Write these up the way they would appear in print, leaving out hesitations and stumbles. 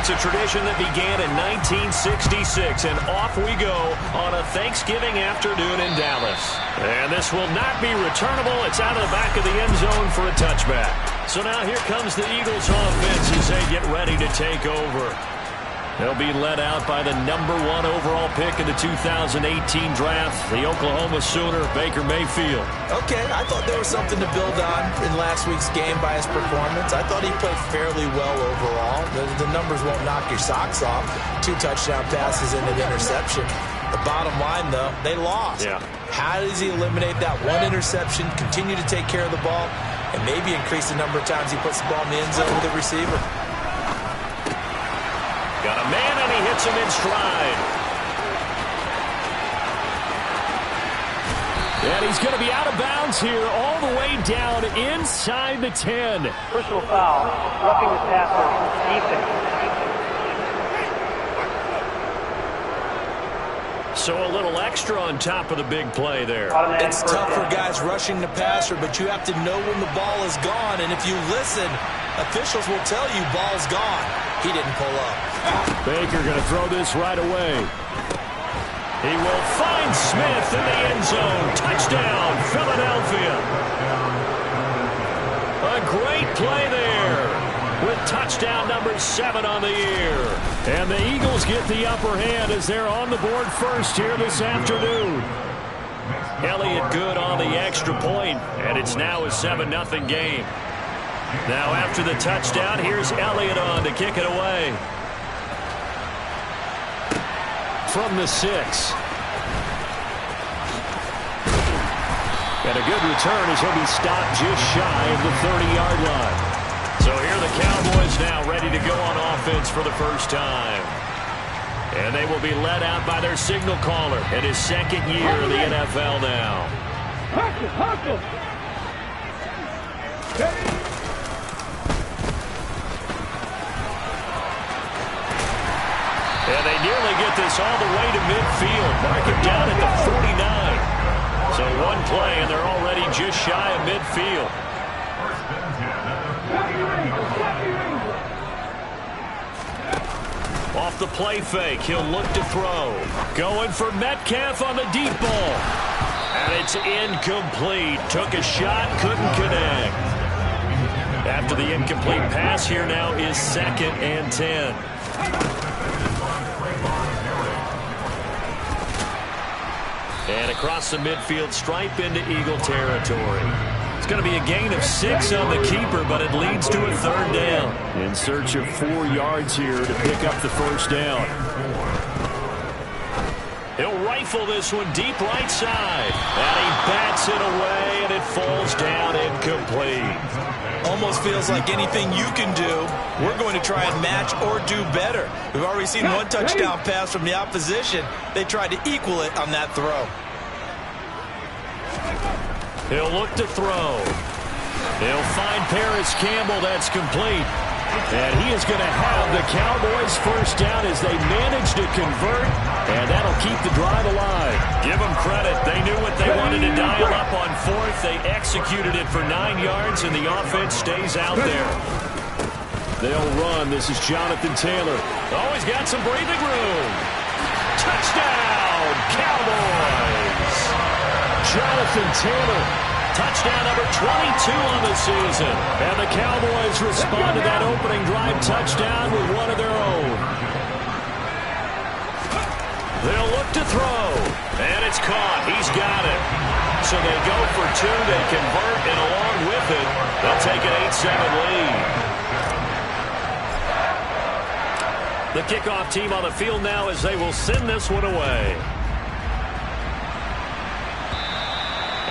It's a tradition that began in 1966, and off we go on a Thanksgiving afternoon in Dallas. And this will not be returnable. It's out of the back of the end zone for a touchback. So now here comes the Eagles offense as they get ready to take over. They'll be led out by the #1 overall pick in the 2018 draft, the Oklahoma Sooner, Baker Mayfield. Okay, I thought there was something to build on in last week's game by his performance. I thought he played fairly well overall. The numbers won't knock your socks off. 2 touchdown passes and an interception. The bottom line, though, they lost. Yeah. How does he eliminate that 1 interception, continue to take care of the ball, and maybe increase the number of times he puts the ball in the end zone with the receiver? Got a man, and he hits him in stride. And he's going to be out of bounds here all the way down inside the 10. Personal foul, roughing the passer, defense. So a little extra on top of the big play there. It's tough for guys rushing the passer, but you have to know when the ball is gone. And if you listen, officials will tell you ball's gone. He didn't pull up. Baker going to throw this right away. He will find Smith in the end zone. Touchdown, Philadelphia. A great play there with touchdown number 7 on the year. And the Eagles get the upper hand as they're on the board first here this afternoon. Elliott good on the extra point, and it's now a 7-0 game. Now after the touchdown, here's Elliott on to kick it away. From the 6. And a good return as he'll be stopped just shy of the 30-yard line. So here the Cowboys now ready to go on offense for the first time. And they will be led out by their signal caller in his 2nd year in the NFL now. And they nearly get this all the way to midfield. Mark it down at the 49. So 1 play, and they're already just shy of midfield. Off the play fake, he'll look to throw. Going for Metcalf on the deep ball. And it's incomplete. Took a shot, couldn't connect. After the incomplete pass, here now is 2nd and 10. And across the midfield stripe into Eagle territory. It's going to be a gain of 6 on the keeper, but it leads to a 3rd down. In search of 4 yards here to pick up the 1st down. He'll rifle this one deep right side. And he bats it away, and it falls down incomplete. Almost feels like anything you can do, we're going to try and match or do better. We've already seen 1 touchdown pass from the opposition. They tried to equal it on that throw. He'll look to throw. He'll find Paris Campbell. That's complete. And he is going to have the Cowboys' 1st down as they manage to convert. And that'll keep the drive alive. Give them credit. They knew what they wanted to dial up on 4th. They executed it for 9 yards, and the offense stays out there. They'll run. This is Jonathan Taylor. Oh, he's got some breathing room. Touchdown, Cowboys. Jonathan Taylor. Touchdown number 22 on the season. And the Cowboys respond to that opening drive touchdown with one of their own. They'll look to throw. And it's caught. He's got it. So they go for 2. They convert, and along with it, they'll take an 8-7 lead. The kickoff team on the field now as they will send this one away.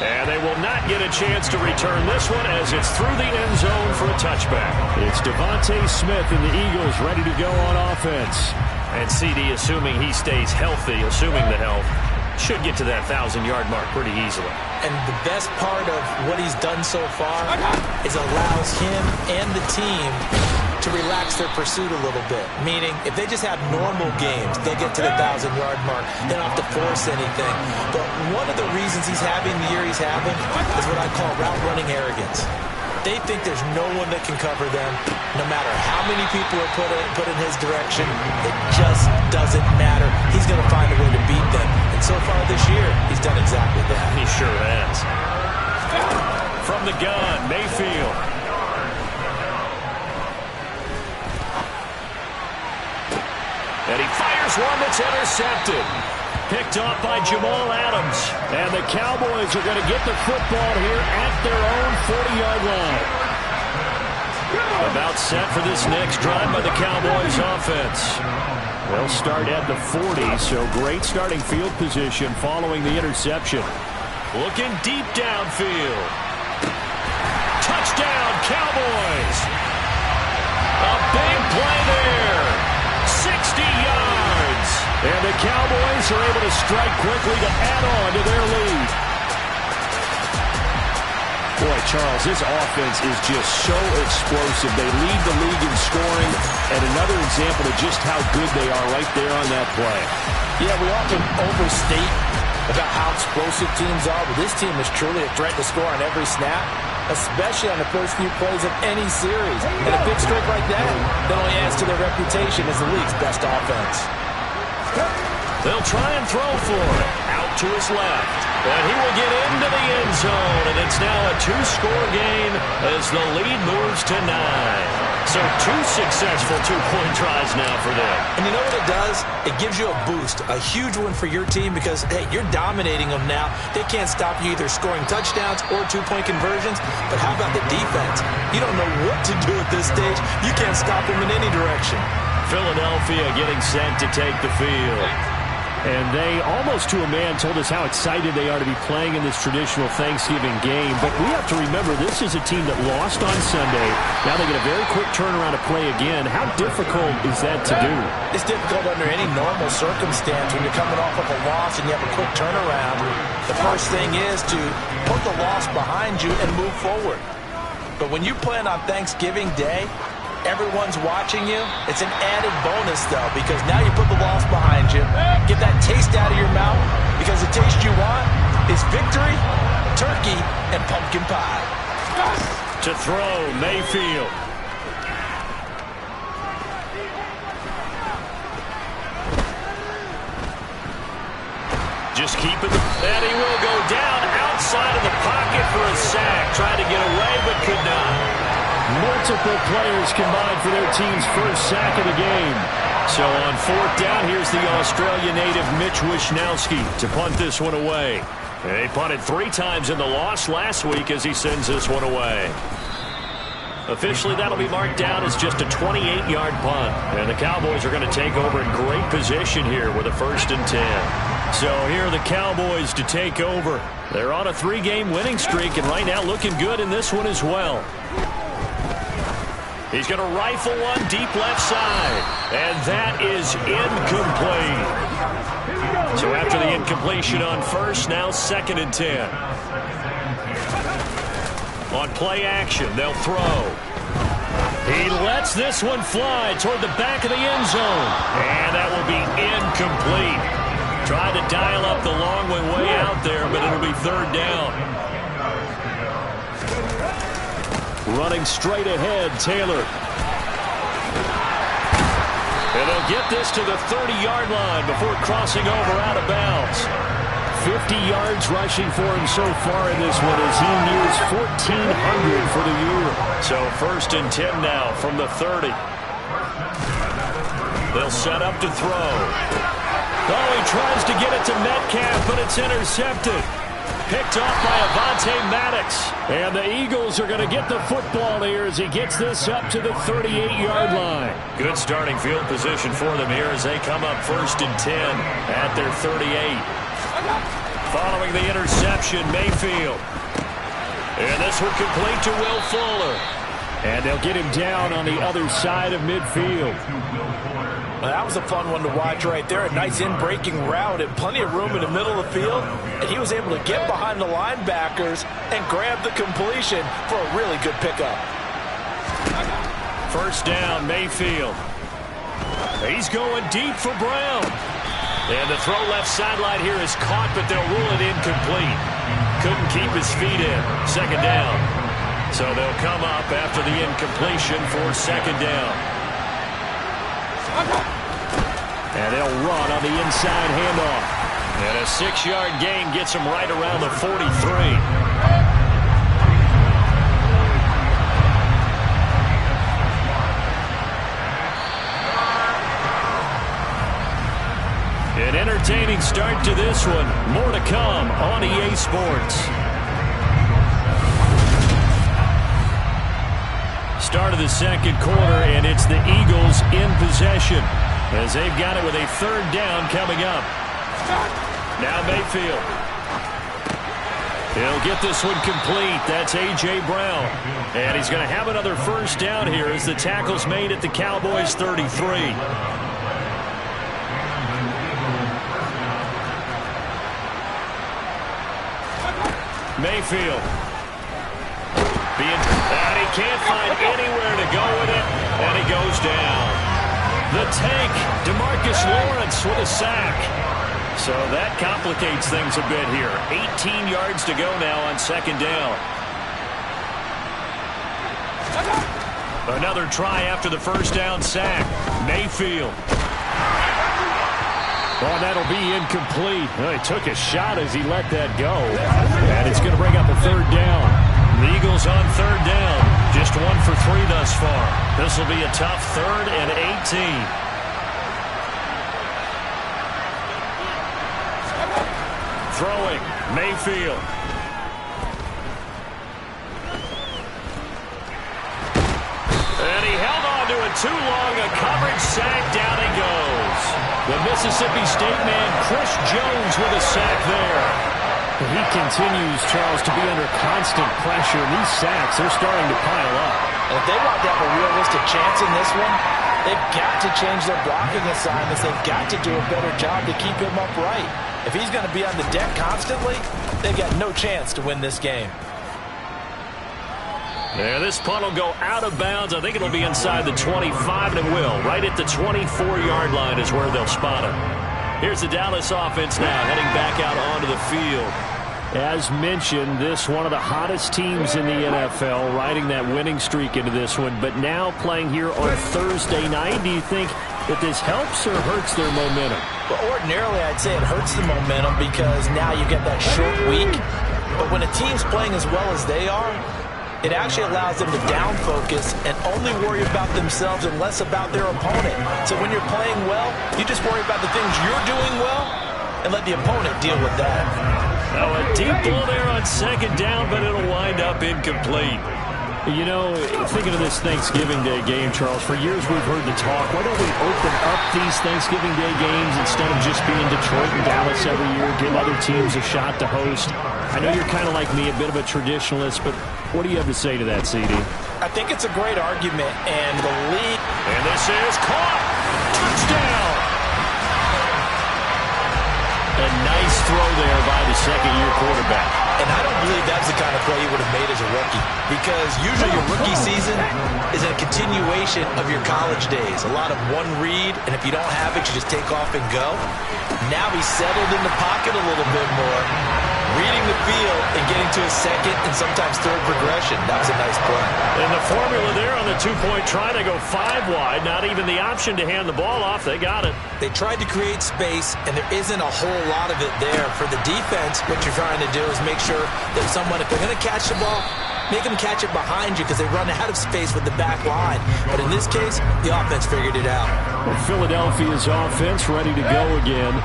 And they will not get a chance to return this one as it's through the end zone for a touchback. It's Devontae Smith and the Eagles ready to go on offense. And CD, assuming he stays healthy, assuming the health, should get to that 1,000-yard mark pretty easily. And the best part of what he's done so far is allows him and the team to relax their pursuit a little bit. Meaning, if they just have normal games, they get to the 1,000-yard mark. They don't have to force anything. But one of the reasons he's having the year he's having is what I call route running arrogance. They think there's no one that can cover them. No matter how many people are put in his direction, it just doesn't matter. He's going to find a way to beat them. And so far this year, he's done exactly that. He sure has. From the gun, Mayfield. And he fires one that's intercepted. Picked off by Jamal Adams. And the Cowboys are going to get the football here at their own 40-yard line. About set for this next drive by the Cowboys offense. They'll start at the 40, so great starting field position following the interception. Looking deep downfield. Touchdown, Cowboys. A big play there. 60 yards. And the Cowboys are able to strike quickly to add on to their lead. Boy, Charles, this offense is just so explosive. They lead the league in scoring, and another example of just how good they are right there on that play. Yeah, we often overstate about how explosive teams are, but this team is truly a threat to score on every snap, especially on the first few plays of any series. And a big streak like that only adds to their reputation as the league's best offense. They'll try and throw for it. Out to his left. And he will get into the end zone. And it's now a two-score game as the lead moves to 9. So 2 successful two-point tries now for them. And you know what it does? It gives you a boost, a huge one for your team because, hey, you're dominating them now. They can't stop you either scoring touchdowns or two-point conversions. But how about the defense? You don't know what to do at this stage. You can't stop them in any direction. Philadelphia getting set to take the field. And they, almost to a man, told us how excited they are to be playing in this traditional Thanksgiving game. But we have to remember, this is a team that lost on Sunday. Now they get a very quick turnaround to play again. How difficult is that to do? It's difficult under any normal circumstance when you're coming off of a loss and you have a quick turnaround. The first thing is to put the loss behind you and move forward. But when you play on Thanksgiving Day, everyone's watching you. It's an added bonus, though, because now you put the loss behind you. Get that taste out of your mouth, because the taste you want is victory, turkey, and pumpkin pie. To throw, Mayfield. Just keep it. And he will go down outside of the pocket for a sack. Tried to get away, but could not. Multiple players combined for their team's first sack of the game. So on 4th down, here's the Australia native Mitch Wishnowsky to punt this one away. He punted 3 times in the loss last week as he sends this one away. Officially, that'll be marked down as just a 28-yard punt. And the Cowboys are going to take over in great position here with a 1st and 10. So here are the Cowboys to take over. They're on a 3-game winning streak, and right now looking good in this one as well. He's going to rifle one deep left side. And that is incomplete. So after the incompletion on 1st, now 2nd and 10. On play action, they'll throw. He lets this one fly toward the back of the end zone. And that will be incomplete. Tried to dial up the long way out there, but it'll be 3rd down. Running straight ahead, Taylor. And they'll get this to the 30-yard line before crossing over out of bounds. 50 yards rushing for him so far in this one as he nears 1,400 for the year. So 1st and 10 now from the 30. They'll set up to throw. Oh, he tries to get it to Metcalf, but it's intercepted. Picked off by Avonte Maddox. And the Eagles are going to get the football here as he gets this up to the 38-yard line. Good starting field position for them here as they come up 1st and 10 at their 38. Following the interception, Mayfield. And this one complete to Will Fuller. And they'll get him down on the other side of midfield. Well, that was a fun one to watch right there. A nice in-breaking route and plenty of room in the middle of the field. And he was able to get behind the linebackers and grab the completion for a really good pickup. 1st down, Mayfield. He's going deep for Brown. And the throw left sideline here is caught, but they'll rule it incomplete. Couldn't keep his feet in. 2nd down. So they'll come up after the incompletion for second down. And they'll run on the inside handoff. And a 6-yard gain gets them right around the 43. An entertaining start to this one. More to come on EA Sports. Start of the second quarter, and it's the Eagles in possession as they've got it with a third down coming up. Now Mayfield. He'll get this one complete. That's A.J. Brown. And he's going to have another first down here as the tackle's made at the Cowboys' 33. Mayfield. And he can't find anywhere to go with it, and he goes down. The tank, DeMarcus Lawrence with a sack. So that complicates things a bit here. 18 yards to go now on second down. Another try after the first down sack. Mayfield. Oh, that'll be incomplete. Well, he took a shot as he let that go. And it's going to bring up a third down. The Eagles on third down. Just 1 for 3 thus far. This will be a tough 3rd and 18. Throwing, Mayfield. And he held on to it too long. A coverage sack. Down he goes. The Mississippi State man, Chris Jones, with a sack there. He continues, Charles, to be under constant pressure. These sacks, they're starting to pile up. And if they want to have a realistic chance in this one, they've got to change their blocking assignments. They've got to do a better job to keep him upright. If he's going to be on the deck constantly, they've got no chance to win this game. Yeah, this punt will go out of bounds. I think it'll be inside the 25, and it will. Right at the 24-yard line is where they'll spot him. Here's the Dallas offense now, heading back out onto the field. As mentioned, this one of the hottest teams in the NFL, riding that winning streak into this one, but now playing here on Thursday night. Do you think that this helps or hurts their momentum? Well, ordinarily, I'd say it hurts the momentum because now you get that short week. But when a team's playing as well as they are, it actually allows them to down focus and only worry about themselves and less about their opponent. So when you're playing well, you just worry about the things you're doing well and let the opponent deal with that. Now a deep ball there on second down, but it'll wind up incomplete. You know, thinking of this Thanksgiving Day game, Charles, for years we've heard the talk, why don't we open up these Thanksgiving Day games instead of just being Detroit and Dallas every year, give other teams a shot to host? I know you're kind of like me, a bit of a traditionalist, but what do you have to say to that, CD? I think it's a great argument, and the league... And this is caught! Touchdown! A nice throw there by the second-year quarterback. And I don't believe that's the kind of play he would have made as a rookie, because usually your rookie season is a continuation of your college days. A lot of one read, and if you don't have it, you just take off and go. Now he's settled in the pocket a little bit more, reading the field and getting to his second and sometimes third progression. That was a nice play. And the formula there on the two-point try, they go 5 wide. Not even the option to hand the ball off. They got it. They tried to create space, and there isn't a whole lot of it there. For the defense, what you're trying to do is make sure that someone, if they're going to catch the ball, make them catch it behind you because they run out of space with the back line. But in this case, the offense figured it out. Well, Philadelphia's offense ready to go again.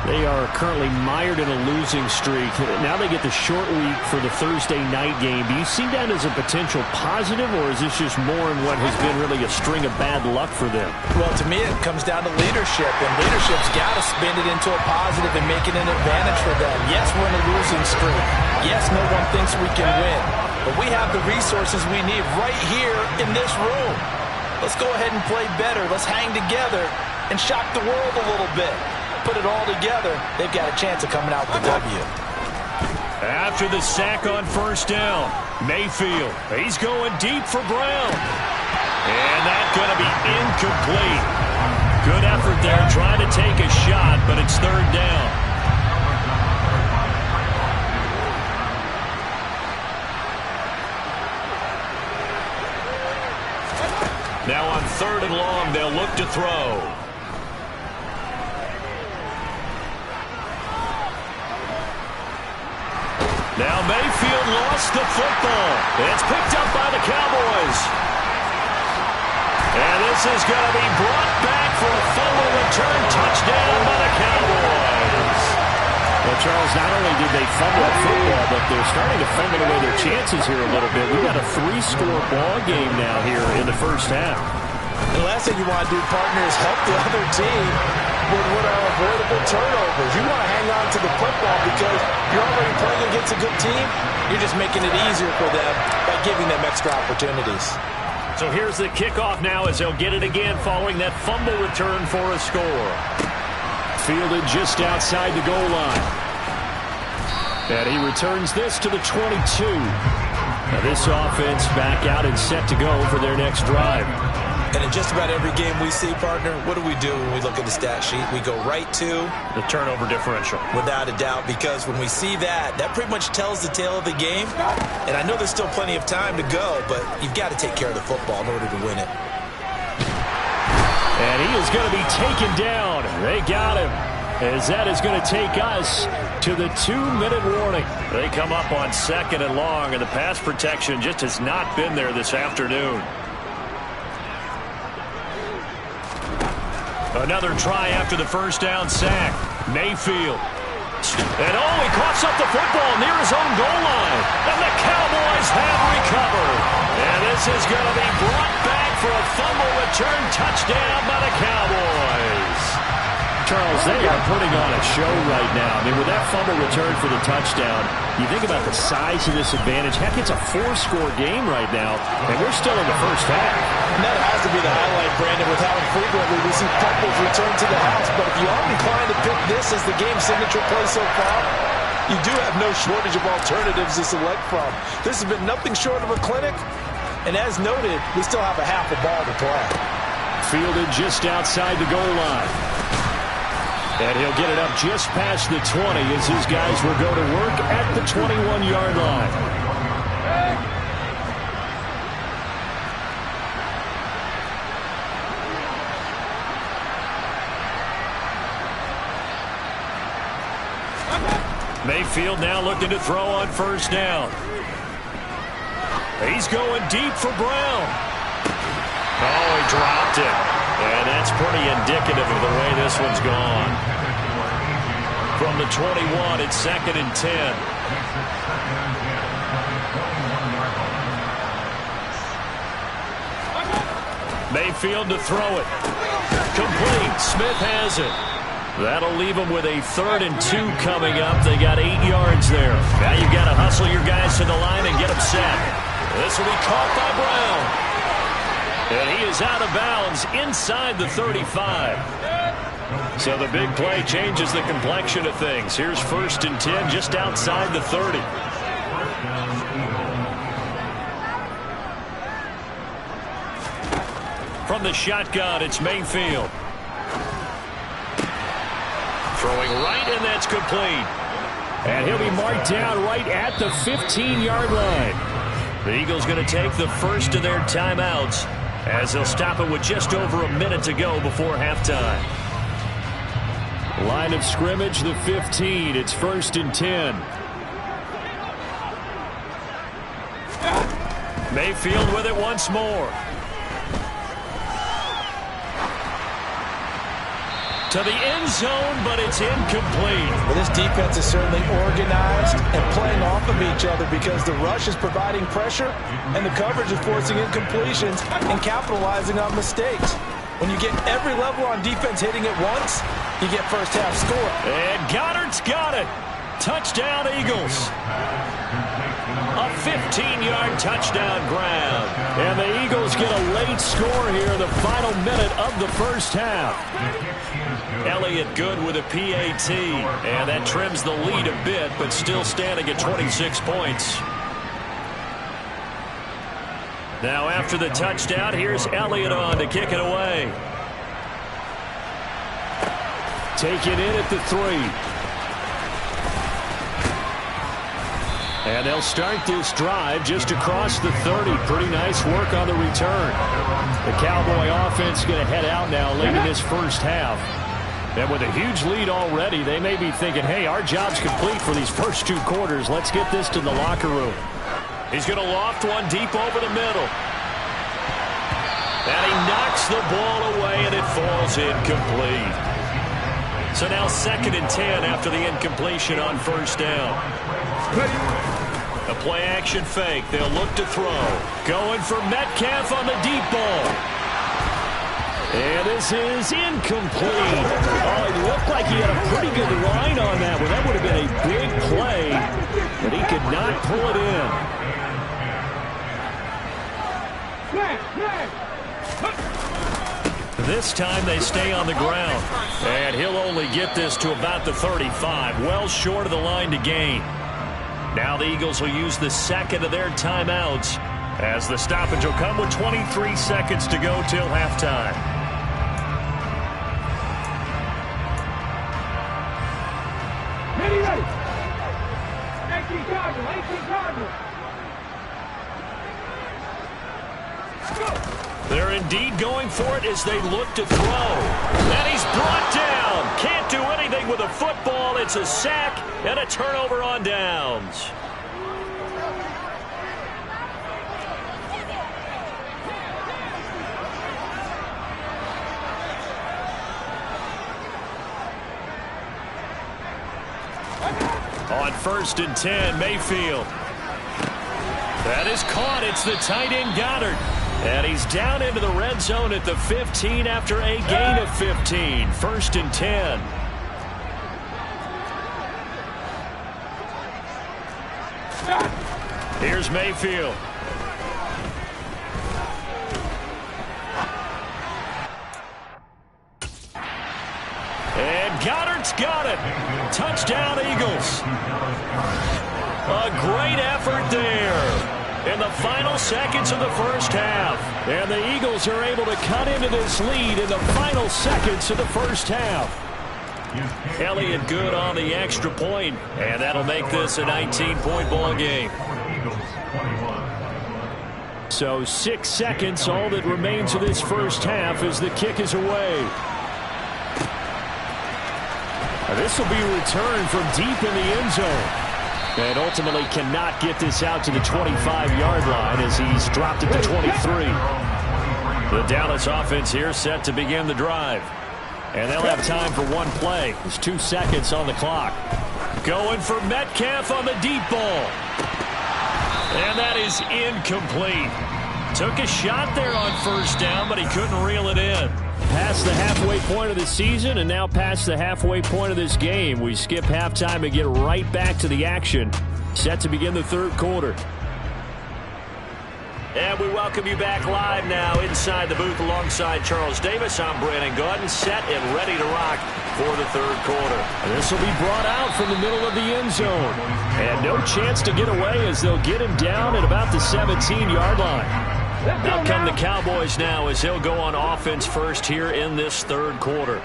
They are currently mired in a losing streak. Now they get the short week for the Thursday night game. Do you see that as a potential positive, or is this just more in what has been really a string of bad luck for them? Well, to me, it comes down to leadership, and leadership's got to spin it into a positive and make it an advantage for them. Yes, we're in a losing streak. Yes, no one thinks we can win, but we have the resources we need right here in this room. Let's go ahead and play better. Let's hang together and shock the world a little bit. Put it all together, they've got a chance of coming out with the W. After the sack on first down, Mayfield, he's going deep for Brown. And that's going to be incomplete. Good effort there trying to take a shot, but it's third down. 3rd and long. They'll look to throw. Now Mayfield lost the football. It's picked up by the Cowboys. And this is going to be brought back for a fumble return touchdown by the Cowboys. Well, Charles, not only did they fumble the football, but they're starting to fumble away their chances here a little bit. We've got a 3-score ball game now here in the first half. The last thing you want to do, partner, is help the other team with what are avoidable turnovers. You want to hang on to the football because you're already playing against a good team. You're just making it easier for them by giving them extra opportunities. So here's the kickoff now as they'll get it again following that fumble return for a score. Fielded just outside the goal line. And he returns this to the 22. Now this offense back out and set to go for their next drive. And in just about every game we see, partner, what do we do when we look at the stat sheet? We go right to the turnover differential. Without a doubt, because when we see that, that pretty much tells the tale of the game. And I know there's still plenty of time to go, but you've got to take care of the football in order to win it. And he is going to be taken down. They got him. As that is going to take us to the 2-minute warning. They come up on 2nd and long, and the pass protection just has not been there this afternoon. Another try after the first down sack. Mayfield. And he coughs up the football near his own goal line. And the Cowboys have recovered. And this is going to be brought back for a fumble return touchdown by the Cowboys. Charles, they are putting on a show right now. I mean, with that fumble return for the touchdown, you think about the size of this advantage. Heck, it's a 4-score game right now, and we're still in the first half. And that has to be the highlight, Brandon, with how infrequently we see fumbles return to the house. But if you are inclined to pick this as the game signature play so far, you do have no shortage of alternatives to select from. This has been nothing short of a clinic. And as noted, we still have a half a ball to play. Fielded just outside the goal line. And he'll get it up just past the 20 as his guys will go to work at the 21-yard line. Mayfield now looking to throw on first down. He's going deep for Brown. Oh, he dropped it. And that's pretty indicative of the way this one's gone. From the 21, it's 2nd and 10. Mayfield to throw it. Complete. Smith has it. That'll leave them with a 3rd and 2 coming up. They got 8 yards there. Now you've got to hustle your guys to the line and get them set. This will be caught by Brown. And he is out of bounds inside the 35. So the big play changes the complexion of things. Here's 1st and 10 just outside the 30. From the shotgun, it's Mayfield. Throwing right, and that's complete. And he'll be marked down right at the 15-yard line. The Eagles going to take the first of their timeouts, as they'll stop it with just over a minute to go before halftime. Line of scrimmage, the 15. It's 1st and 10. Mayfield with it once more. To the end zone, but it's incomplete. Well, this defense is certainly organized and playing off of each other because the rush is providing pressure and the coverage is forcing incompletions and capitalizing on mistakes. When you get every level on defense hitting it once, you get first half score. And Goddard's got it. Touchdown, Eagles. A 15-yard touchdown grab. And the Eagles get a late score here in the final minute of the first half. Elliott good with a PAT. And that trims the lead a bit, but still standing at 26 points. Now after the touchdown, here's Elliott on to kick it away. Take it in at the 3. And they'll start this drive just across the 30. Pretty nice work on the return. The Cowboy offense going to head out now late in this first half. And with a huge lead already, they may be thinking, hey, our job's complete for these first 2 quarters. Let's get this to the locker room. He's going to loft one deep over the middle. And he knocks the ball away, and it falls incomplete. So now 2nd and 10 after the incompletion on first down. A play-action fake. They'll look to throw. Going for Metcalf on the deep ball. And this is incomplete. Oh, it looked like he had a pretty good line on that one. That would have been a big play, but he could not pull it in. This time they stay on the ground. And he'll only get this to about the 35. Well short of the line to gain. Now the Eagles will use the 2nd of their timeouts as the stoppage will come with 23 seconds to go till halftime. Ready. 18 Cardinals. They're indeed going for it as they look to throw. And he's brought down. Can't do anything with a football. It's a sack and a turnover on downs. On 1st and 10, Mayfield. That is caught. It's the tight end Goddard. And he's down into the red zone at the 15 after a gain of 15. 1st and 10. Here's Mayfield. And Goddard's got it. Touchdown, Eagles. A great effort there in the final seconds of the first half. And the Eagles are able to cut into this lead in the final seconds of the first half. Elliott good on the extra point, and that'll make this a 19-point ball game. So 6 seconds, all that remains of this first half as the kick is away. This will be returned from deep in the end zone. And ultimately cannot get this out to the 25-yard line as he's dropped it to 23. The Dallas offense here set to begin the drive. And they'll have time for one play. There's 2 seconds on the clock. Going for Metcalf on the deep ball. And that is incomplete. Took a shot there on first down, but he couldn't reel it in. Past the halfway point of the season and now past the halfway point of this game. We skip halftime and get right back to the action. Set to begin the third quarter. And we welcome you back live now inside the booth alongside Charles Davis. I'm Brandon Gaudin, set and ready to rock for the third quarter. This will be brought out from the middle of the end zone. And no chance to get away as they'll get him down at about the 17-yard line. Out come the Cowboys now as they'll go on offense first here in this third quarter.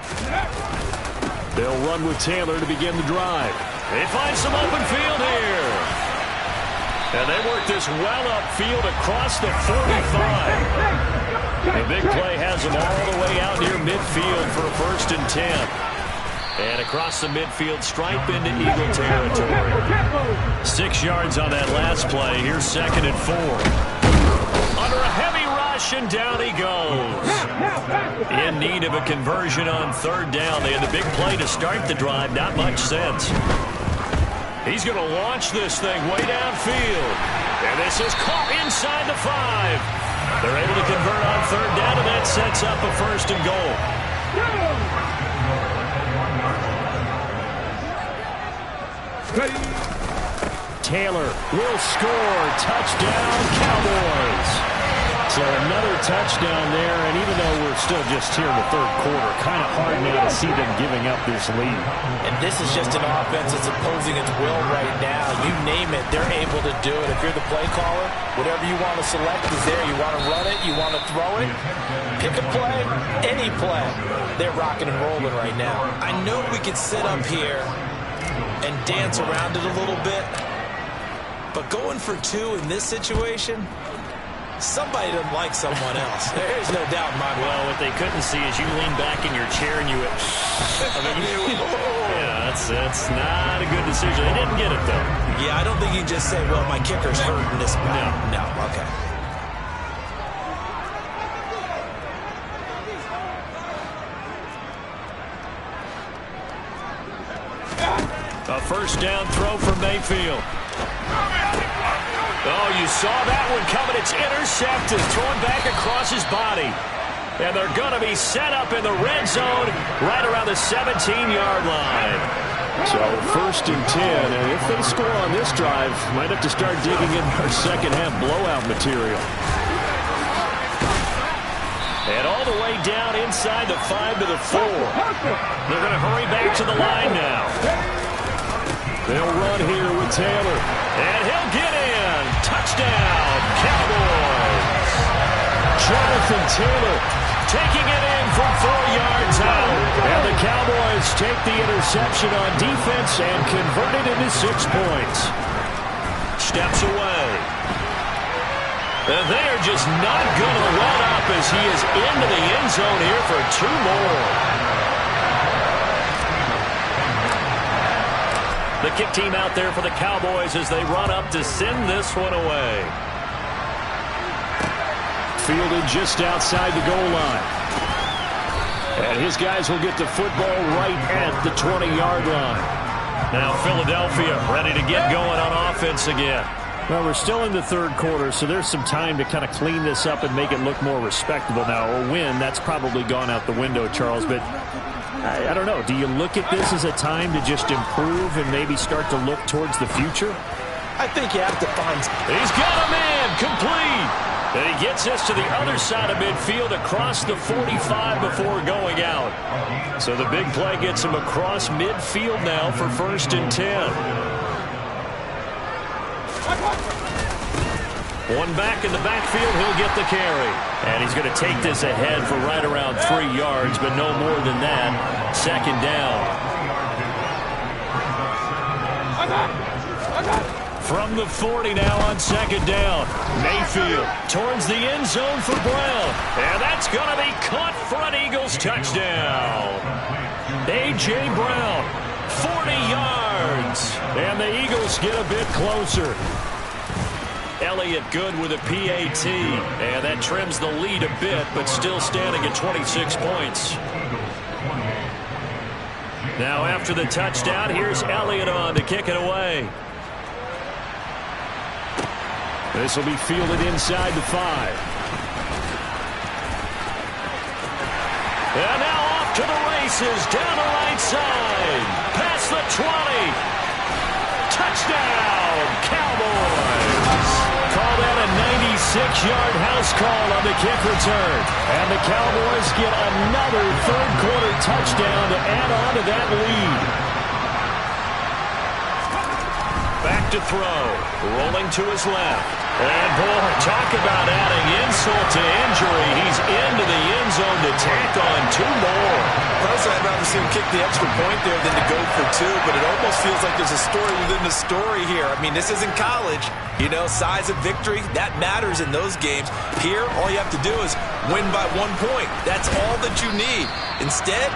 They'll run with Taylor to begin the drive. They find some open field here. And they work this well upfield across the 45. The big play has them all the way out near midfield for a 1st and 10. And across the midfield stripe into Eagle territory. 6 yards on that last play. Here's 2nd and 4. Under a heavy rush, and down he goes. In need of a conversion on 3rd down. They had the big play to start the drive. Not much sense. He's going to launch this thing way downfield. And this is caught inside the 5. They're able to convert on 3rd down, and that sets up a 1st and goal. Taylor will score. Touchdown, Cowboys. So another touchdown there, and even though we're still just here in the third quarter, kind of hard now to see them giving up this lead. And this is just an offense that's opposing its will right now. You name it, they're able to do it. If you're the play caller, whatever you want to select is there. You want to run it, you want to throw it, pick a play, any play. They're rocking and rolling right now. I know we could sit up here and dance around it a little bit, But going for 2 in this situation, somebody doesn't like someone else. There's no doubt in my mind. Well, what they couldn't see is you lean back in your chair and you went, yeah, that's not a good decision. They didn't get it, though. Yeah, I don't think you can just say, well, my kicker's hurting this bad. No, okay. A first down throw for Mayfield. Oh, you saw that one coming. It's intercepted, thrown back across his body. And they're going to be set up in the red zone right around the 17-yard line. So first and 10, and if they score on this drive, might have to start digging in our second half blowout material. And all the way down inside the 5 to the 4. They're going to hurry back to the line now. They'll run here with Taylor. And he'll get in. Touchdown, Cowboys. Jonathan Taylor taking it in from 4 yards out. And the Cowboys take the interception on defense and convert it into 6 points. Steps away. And they are just not going to let up as he is into the end zone here for 2 more. The kick team out there for the Cowboys as they run up to send this one away. Fielded just outside the goal line. And his guys will get the football right at the 20-yard line. Now Philadelphia ready to get going on offense again. Well, we're still in the third quarter, so there's some time to kind of clean this up and make it look more respectable. Now, a win, that's probably gone out the window, Charles, but I don't know. Do you look at this as a time to just improve and maybe start to look towards the future? I think you have to find... He's got a man complete. And he gets us to the other side of midfield across the 45 before going out. So the big play gets him across midfield now for first and 10. One back in the backfield, he'll get the carry. And he's going to take this ahead for right around 3 yards, but no more than that. Second down. From the 40 now on second down. Mayfield towards the end zone for Brown. And that's going to be caught for an Eagles touchdown. A.J. Brown, 40 yards. And the Eagles get a bit closer. Elliott good with a PAT. And that trims the lead a bit, but still standing at 26 points. Now after the touchdown, here's Elliott on to kick it away. This will be fielded inside the 5. And now off to the races, down the right side. Past the 20. Touchdown, Cowboys. Call that a 96-yard house call on the kick return. And the Cowboys get another third-quarter touchdown to add on to that lead. Back to throw. Rolling to his left. And, boy, talk about adding insult to injury. He's into the end zone to tack on 2 more. Personally, I'd rather see him kick the extra point there than to go for 2, but it almost feels like there's a story within the story here. I mean, this isn't college. You know, size of victory, that matters in those games. Here, all you have to do is win by 1 point. That's all that you need. Instead,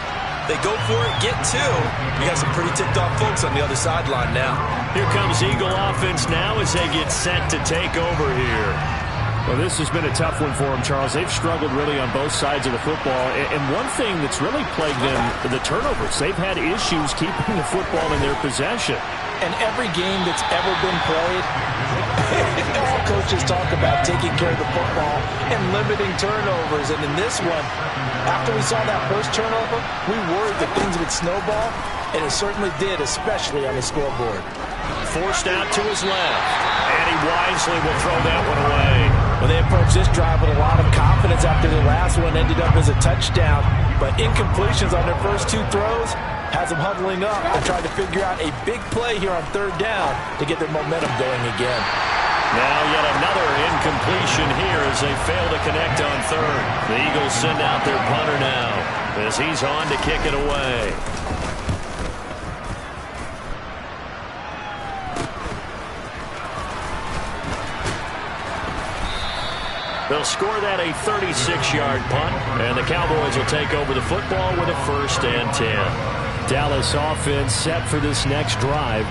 they go for it, get 2. You got some pretty ticked-off folks on the other sideline now. Here comes Eagle offense now as they get set to take over here. Well, this has been a tough one for them, Charles. They've struggled really on both sides of the football. And one thing that's really plagued them, the turnovers. They've had issues keeping the football in their possession. And every game that's ever been played, all coaches talk about taking care of the football and limiting turnovers. And in this one, after we saw that first turnover, we worried that things would snowball, and it certainly did, especially on the scoreboard. Forced out to his left, and he wisely will throw that one away. Well, they approached this drive with a lot of confidence after the last one ended up as a touchdown, but incompletions on their first 2 throws has them huddling up and trying to figure out a big play here on third down to get their momentum going again. Now yet another incompletion here as they fail to connect on third. The Eagles send out their punter now as he's on to kick it away. They'll score that a 36-yard punt, and the Cowboys will take over the football with a 1st and 10. Dallas offense set for this next drive.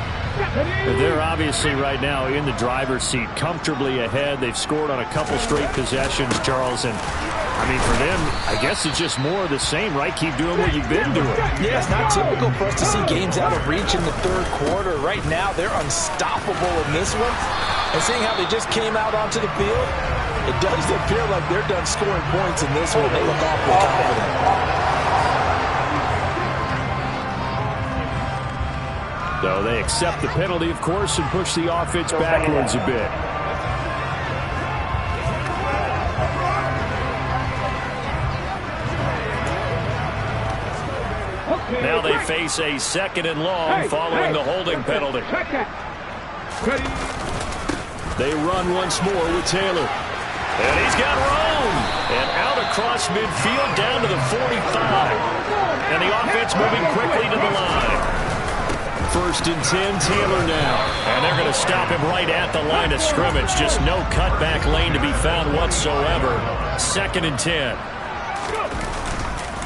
They're obviously right now in the driver's seat, comfortably ahead. They've scored on a couple straight possessions, Charles, and I mean, for them, I guess it's just more of the same, right? Keep doing what you've been doing. Yeah, it's not typical for us to see games out of reach in the 3rd quarter. Right now, they're unstoppable in this one. And seeing how they just came out onto the field, it does appear like they're done scoring points in this one. They look awfully confident. So they accept the penalty, of course, and push the offense backwards a bit. Now they face a 2nd and long following the holding penalty. They run once more with Taylor. And he's got room. And out across midfield down to the 45. And the offense moving quickly to the line. 1st and 10, Taylor now. And they're going to stop him right at the line of scrimmage. Just no cutback lane to be found whatsoever. 2nd and 10.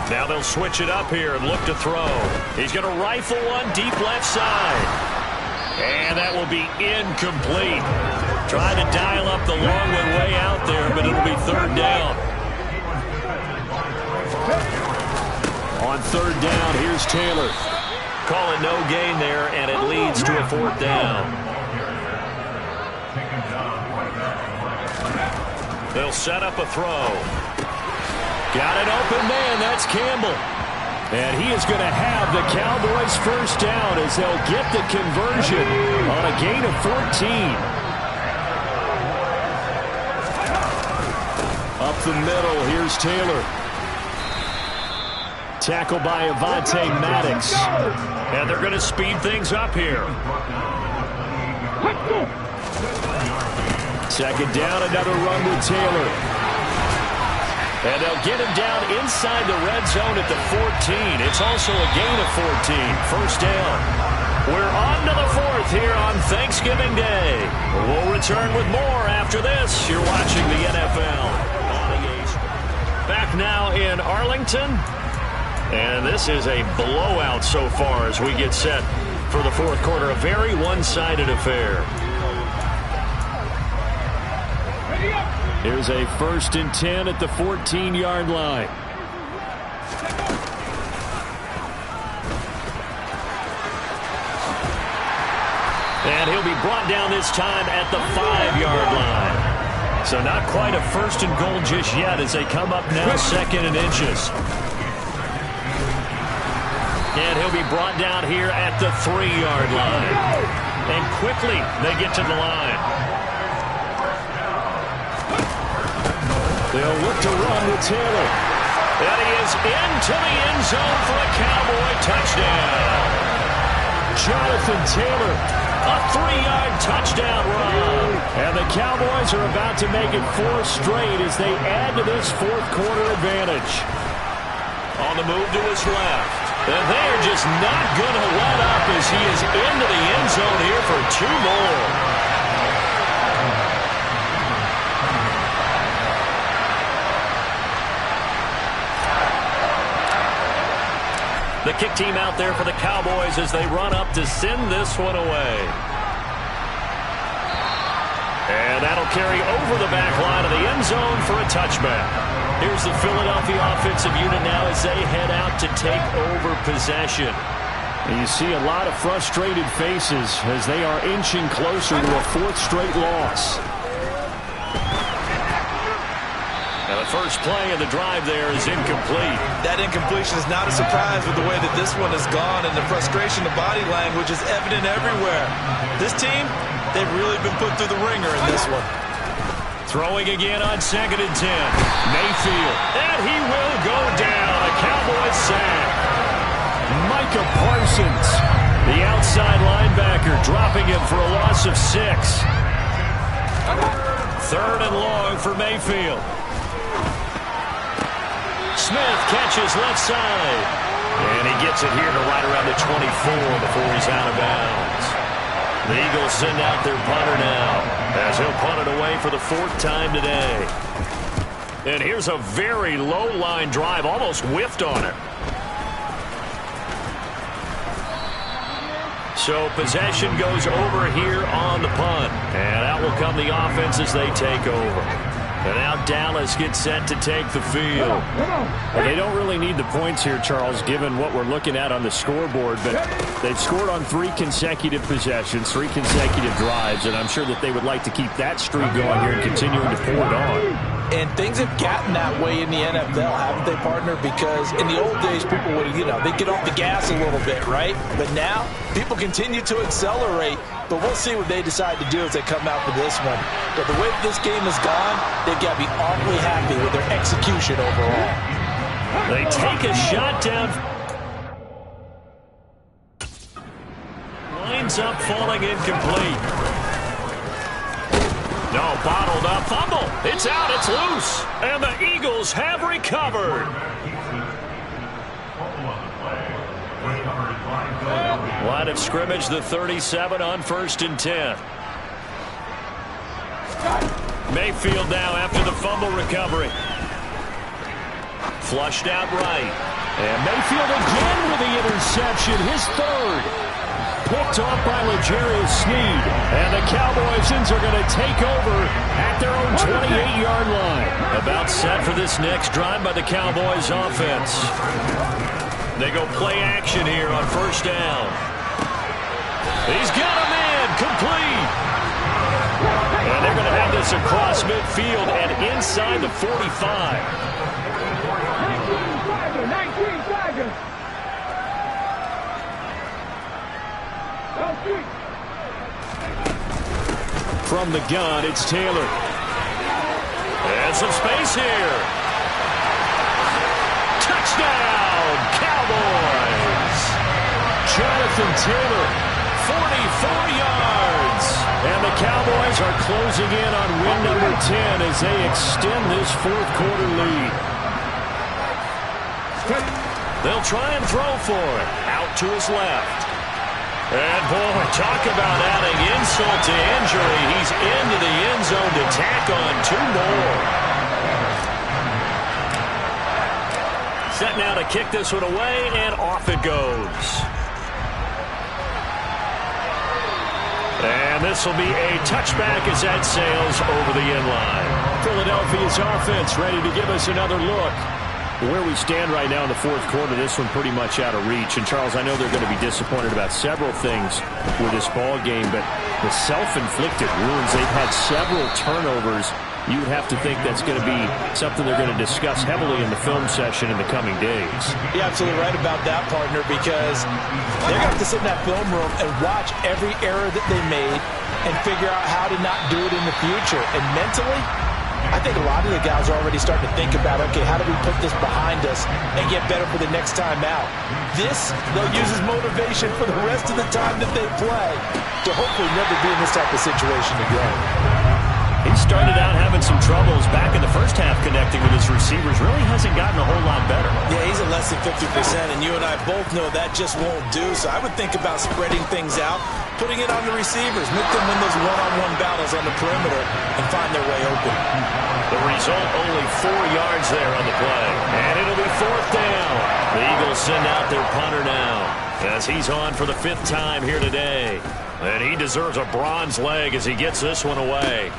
Now they'll switch it up here and look to throw. He's going to rifle one deep left side. And that will be incomplete. Trying to dial up the long one way out there, but it'll be 3rd down. On 3rd down, here's Taylor. Call it no gain there, and it leads to a 4th down. They'll set up a throw. Got an open man. That's Campbell. And he is going to have the Cowboys 1st down as they'll get the conversion on a gain of 14. Up the middle, here's Taylor. Tackled by Avonte Maddox. And they're going to speed things up here. 2nd down, another run with Taylor. And they'll get him down inside the red zone at the 14. It's also a gain of 14. 1st down. We're on to the 4th here on Thanksgiving Day. We'll return with more after this. You're watching the NFL. Back now in Arlington. And this is a blowout so far as we get set for the 4th quarter. A very one-sided affair. Here's a 1st and 10 at the 14-yard line. And he'll be brought down this time at the 5-yard line. So not quite a 1st and goal just yet as they come up now 2nd and inches. And he'll be brought down here at the 3-yard line. And quickly they get to the line. They'll look to run with Taylor. And he is into the end zone for a Cowboy touchdown. Jonathan Taylor, a 3-yard touchdown run. And the Cowboys are about to make it 4 straight as they add to this 4th quarter advantage. On the move to his left. And they're just not going to let up as he is into the end zone here for 2 more. The kick team out there for the Cowboys as they run up to send this one away. And that'll carry over the back line of the end zone for a touchback. Here's the Philadelphia offensive unit now as they head out to take over possession. And you see a lot of frustrated faces as they are inching closer to a 4th straight loss. Now the first play of the drive there is incomplete. That incompletion is not a surprise with the way that this one has gone, and the frustration, the body language is evident everywhere. This team, they've really been put through the ringer in this one. Throwing again on 2nd and 10. Mayfield. And he will go down. A Cowboys sack. Micah Parsons, the outside linebacker, dropping him for a loss of 6. 3rd and long for Mayfield. Smith catches left side. And he gets it here to right around the 24 before he's out of bounds. The Eagles send out their punter now, as he'll punt it away for the 4th time today. And here's a very low-line drive, almost whiffed on it. So possession goes over here on the punt. And out will come the offense as they take over. And now Dallas gets set to take the field. Well, they don't really need the points here, Charles, given what we're looking at on the scoreboard. But they've scored on 3 consecutive possessions, 3 consecutive drives. And I'm sure that they would like to keep that streak going here and continuing to pour it on. And things have gotten that way in the NFL, haven't they, partner? Because in the old days, people would, they'd get off the gas a little bit, right? But now, people continue to accelerate. But we'll see what they decide to do as they come out for this one. But the way this game has gone, they've got to be awfully happy with their execution overall. They take a shot down. Lines up, falling incomplete. No, bottled up fumble. It's out, it's loose. And the Eagles have recovered. Line of scrimmage, the 37 on 1st and 10. Mayfield now after the fumble recovery. Flushed out right. And Mayfield again with the interception, his 3rd. Picked off by L'Jarius Sneed. And the Cowboys are going to take over at their own 28-yard line. About set for this next drive by the Cowboys offense. They go play action here on 1st down. He's got a man complete. And they're going to have this across midfield and inside the 45. 19 seconds. From the gun, it's Taylor. And some space here. Touchdown, Cowboys. Jonathan Taylor, 44 yards. And the Cowboys are closing in on win number 10 as they extend this 4th quarter lead. They'll try and throw for it. Out to his left. And, boy, talk about adding insult to injury. He's into the end zone to tack on 2 more. Set now to kick this one away, and off it goes. And this will be a touchback as that sails over the end line. Philadelphia's offense ready to give us another look. Where we stand right now in the 4th quarter, this one pretty much out of reach. And, Charles, I know they're going to be disappointed about several things with this ball game, but the self-inflicted wounds, they've had several turnovers. You would have to think that's going to be something they're going to discuss heavily in the film session in the coming days. You're absolutely right about that, partner, because they're going to have to sit in that film room and watch every error that they made and figure out how to not do it in the future. And mentally, I think a lot of the guys are already starting to think about, okay, how do we put this behind us and get better for the next time out? This, they'll use as motivation for the rest of the time that they play to hopefully never be in this type of situation again. He started out having some troubles back in the first half connecting with his receivers. Really hasn't gotten a whole lot better. Yeah, he's at less than 50%, and you and I both know that just won't do. So I would think about spreading things out, putting it on the receivers, make them win those one-on-one battles on the perimeter and find their way open. The result, only 4 yards there on the play. And it'll be 4th down. The Eagles send out their punter now as he's on for the 5th time here today. And he deserves a bronze leg as he gets this one away.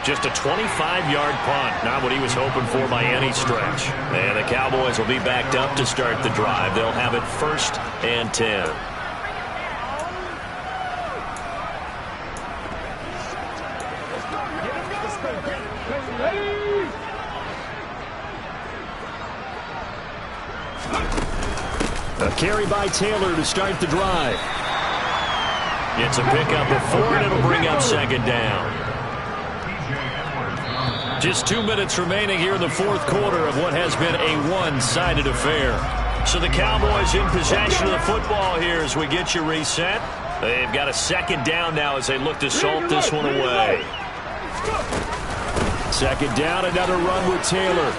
Just a 25-yard punt, not what he was hoping for by any stretch. And the Cowboys will be backed up to start the drive. They'll have it 1st and 10. A carry by Taylor to start the drive. It's a pickup of 4, and it'll bring up 2nd down. Just 2 minutes remaining here in the 4th quarter of what has been a one-sided affair. So the Cowboys in possession of the football here as we get you reset. They've got a 2nd down now as they look to salt this one away. 2nd down, another run with Taylor.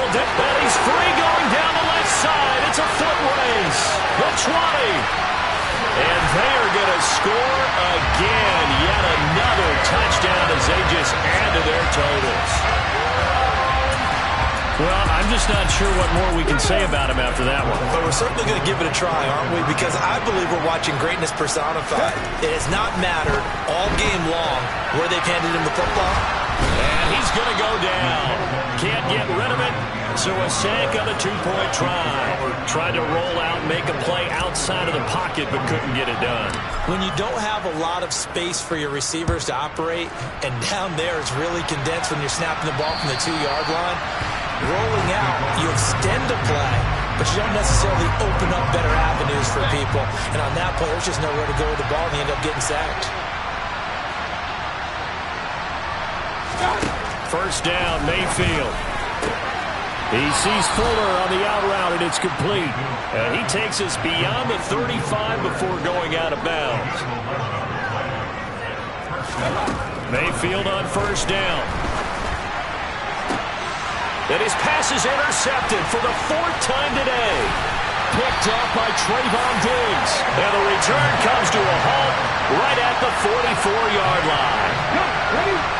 nailed it. And he's free going down the left side. It's a foot race. The 20. And they are going to score again. Yet another touchdown as they just add to their totals. Well, I'm just not sure what more we can say about him after that one. But we're certainly going to give it a try, aren't we? Because I believe we're watching greatness personified. It has not mattered all game long where they've handed him the football. And he's going to go down. Can't get rid of it. So a sack on a two-point try. Tried to roll out, make a play outside of the pocket, but couldn't get it done. When you don't have a lot of space for your receivers to operate, and down there it's really condensed when you're snapping the ball from the 2-yard line, rolling out, you extend a play, but you don't necessarily open up better avenues for people. And on that play, there's just nowhere to go with the ball, and they end up getting sacked. First down, Mayfield. He sees Fuller on the out route, and it's complete. And he takes us beyond the 35 before going out of bounds. Mayfield on first down. And his pass is intercepted for the 4th time today. Picked up by Trayvon Diggs. And the return comes to a halt right at the 44-yard line. Ready?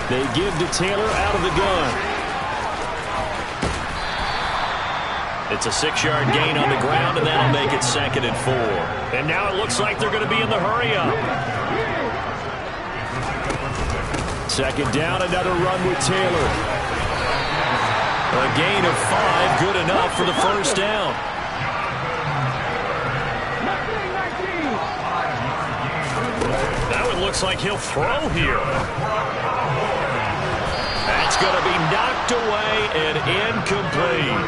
They give to Taylor out of the gun. It's a 6-yard gain on the ground, and that'll make it 2nd and 4. And now it looks like they're going to be in the hurry-up. 2nd down, another run with Taylor. A gain of 5, good enough for the first down. Now it looks like he'll throw here. That's going to be knocked away and incomplete.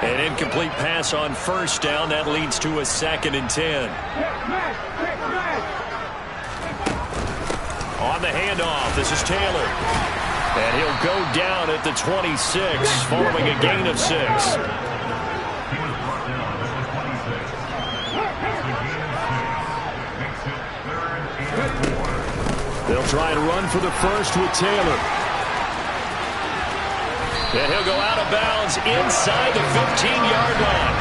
An incomplete pass on first down. That leads to a 2nd and 10. On the handoff, this is Taylor. And he'll go down at the 26 following a gain of 6. They'll try and run for the first with Taylor. And he'll go out of bounds inside the 15-yard line.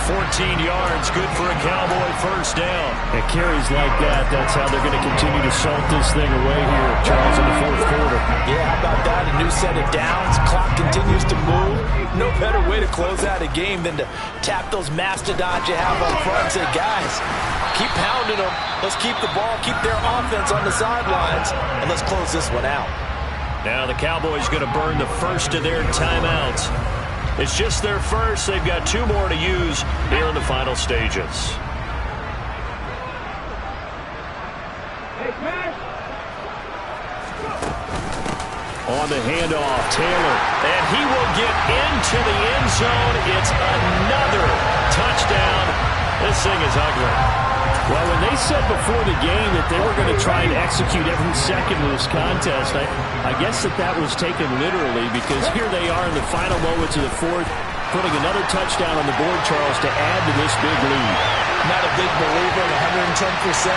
14 yards, good for a Cowboy first down. It carries like that. That's how they're going to continue to salt this thing away here, Charles, in the 4th quarter. Yeah, how about that? A new set of downs. Clock continues to move. No better way to close out a game than to tap those mastodons you have up front and say, guys, keep pounding them. Let's keep the ball, keep their offense on the sidelines, and let's close this one out. Now the Cowboys going to burn the first of their timeouts. It's just their first. They've got 2 more to use here in the final stages. On the handoff, Taylor. And he will get into the end zone. It's another touchdown. This thing is ugly. Well, when they said before the game that they were going to try and execute every second of this contest, I guess that was taken literally, because here they are in the final moments of the 4th, putting another touchdown on the board, Charles, to add to this big lead. Not a big believer in 110%,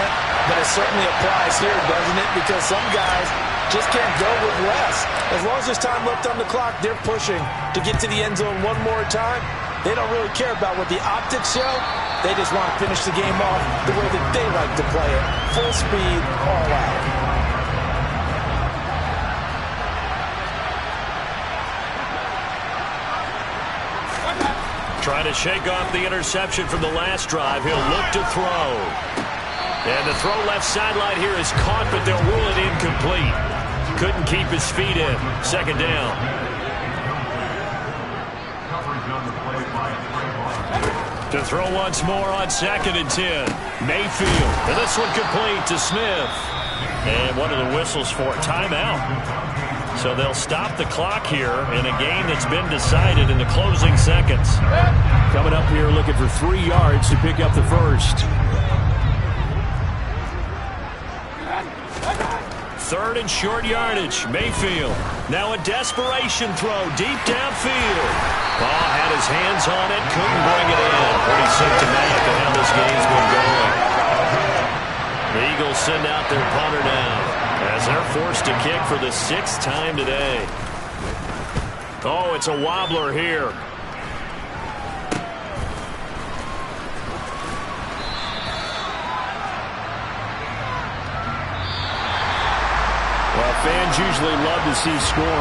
but it certainly applies here, doesn't it? Because some guys just can't go with less. As long as there's time left on the clock, they're pushing to get to the end zone one more time. They don't really care about what the optics show. They just want to finish the game off the way that they like to play it. Full speed, all out. Trying to shake off the interception from the last drive. He'll look to throw. And the throw left sideline here is caught, but they'll rule it incomplete. Couldn't keep his feet in. 2nd down. To throw once more on 2nd and 10. Mayfield. And this one complete to Smith. And one of the whistles for timeout. So they'll stop the clock here in a game that's been decided in the closing seconds. Coming up here looking for 3 yards to pick up the first. 3rd and short yardage. Mayfield. Now a desperation throw deep downfield. Ball had his hands on it. Couldn't bring it in. Pretty symptomatic of how this game's been going. send out their punter now as they're forced to kick for the 6th time today. Oh, it's a wobbler here. Well, fans usually love to see scoring.